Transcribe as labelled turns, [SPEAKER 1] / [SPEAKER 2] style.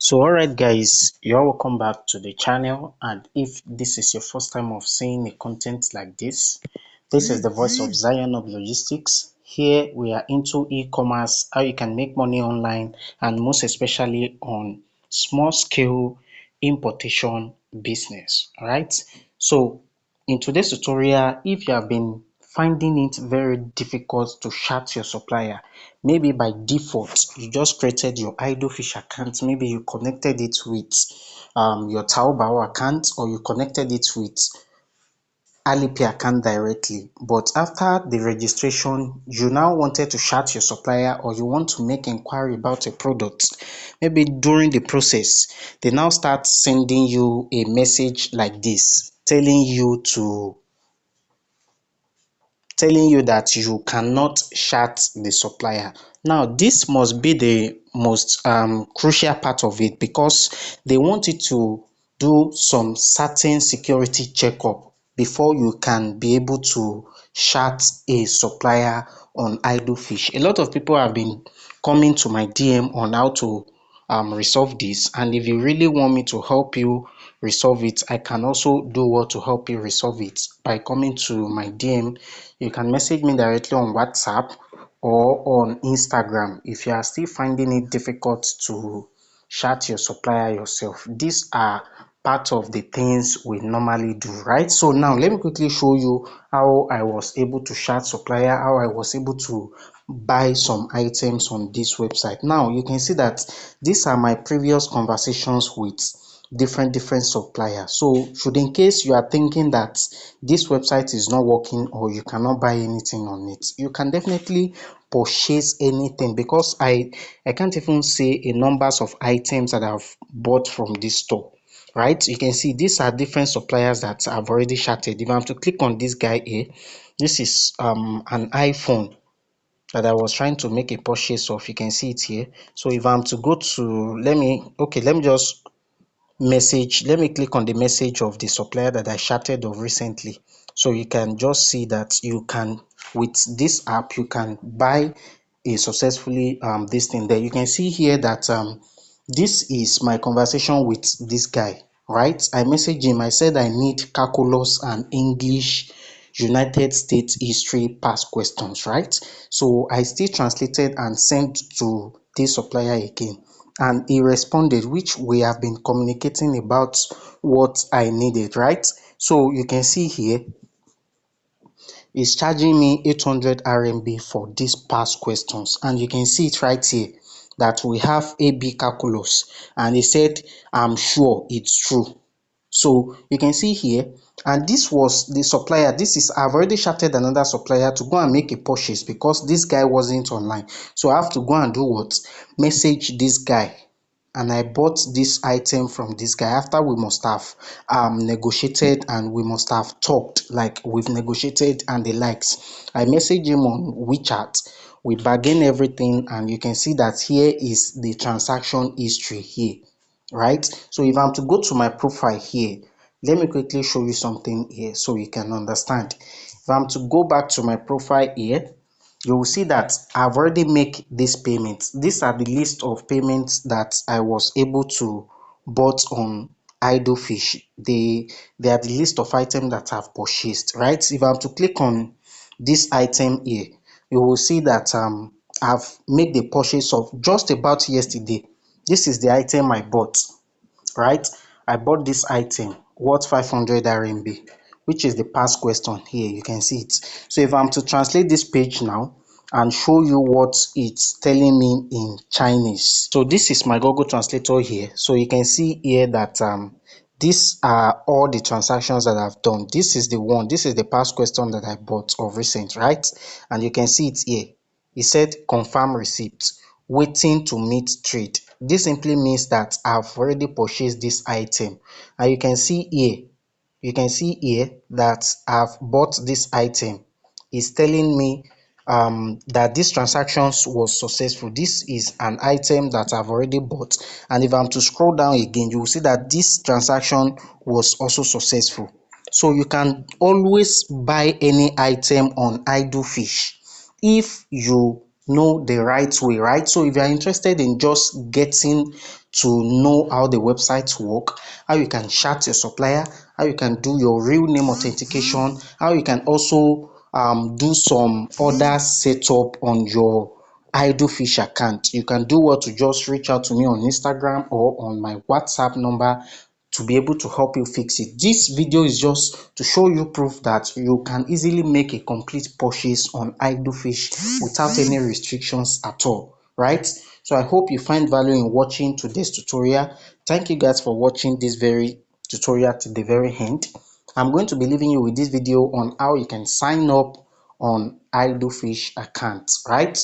[SPEAKER 1] So alright guys, you're welcome back to the channel, and if this is your first time of seeing a content like this is the voice of Zion of Logistics. Here we are into e-commerce, how you can make money online, and most especially on small scale importation business. Alright, so in today's tutorial, if you have been finding it very difficult to chat your supplier, maybe by default you just created your idlefish account, maybe you connected it with your Taobao account, or you connected it with Alipay account directly, but after the registration you now wanted to chat your supplier, or you want to make inquiry about a product. Maybe during the process they now start sending you a message like this, telling you that you cannot chat the supplier. Now this must be the most crucial part of it, because they want you to do some certain security checkup before you can be able to chat a supplier on idlefish. A lot of people have been coming to my DM on how to resolve this, and if you really want me to help you resolve it, I can also do what to help you resolve it by coming to my DM. You can message me directly on WhatsApp or on Instagram if you are still finding it difficult to chat your supplier yourself. These are part of the things we normally do, right? So now let me quickly show you how I was able to chat supplier, how I was able to buy some items on this website. Now you can see that these are my previous conversations with different suppliers. So should in case you are thinking that this website is not working or you cannot buy anything on it, you can definitely purchase anything, because I can't even say a numbers of items that I've bought from this store. Right, you can see these are different suppliers that I've already chatted. If I'm to click on this guy here, this is an iPhone that I was trying to make a purchase of. You can see it here. So if I'm to go to, let me just let me click on the message of the supplier that I chatted of recently. So you can just see that you can, with this app, you can buy a successfully this thing there. You can see here that this is my conversation with this guy, right? I messaged him. I said I need calculus and English United States history past questions, right? So I still translated and sent to this supplier again, and he responded, which we have been communicating about what I needed, right? So you can see here is charging me 800 RMB for these past questions, and you can see it right here that we have AB calculus, and he said I'm sure it's true. So you can see here, and this was the supplier. This is, I've already chatted another supplier to go and make a purchase because this guy wasn't online. So I have to go and do what? Message this guy. And I bought this item from this guy after we must have negotiated, and we must have talked, like we've negotiated and the likes. I messaged him on WeChat. We bargain everything, and you can see that here is the transaction history here, right? So if I'm to go to my profile here, let me quickly show you something here so you can understand. If I'm to go back to my profile here, you will see that I've already made this payment. These are the list of payments that I was able to bought on idlefish. They are the list of items that I've purchased, right? If I'm to click on this item here, you will see that I've made the purchase of just about yesterday. This is the item I bought, right? I bought this item worth 500 RMB, which is the past question here. You can see it. So if I'm to translate this page now and show you what it's telling me in Chinese. So this is my Google Translator here. So you can see here that these are all the transactions that I've done. This is the one. This is the past question that I bought of recent, right? And you can see it here. It said confirm receipt, waiting to meet trade. This simply means that I've already purchased this item, and you can see here that I've bought this item. It's telling me that this transactions was successful. This is an item that I've already bought, and if I'm to scroll down again, you will see that this transaction was also successful. So you can always buy any item on idlefish if you know the right way, right? So if you are interested in just getting to know how the websites work, how you can chat your supplier, how you can do your real name authentication, how you can also do some other setup on your 𝐼DLEFISH account. You can do what to just reach out to me on Instagram or on my WhatsApp number to be able to help you fix it. This video is just to show you proof that you can easily make a complete purchase on 𝐼DLEFISH without any restrictions at all, right? So I hope you find value in watching today's tutorial. Thank you guys for watching this very tutorial to the very end. I'm going to be leaving you with this video on how you can sign up on 𝐼DLEFISH account, right?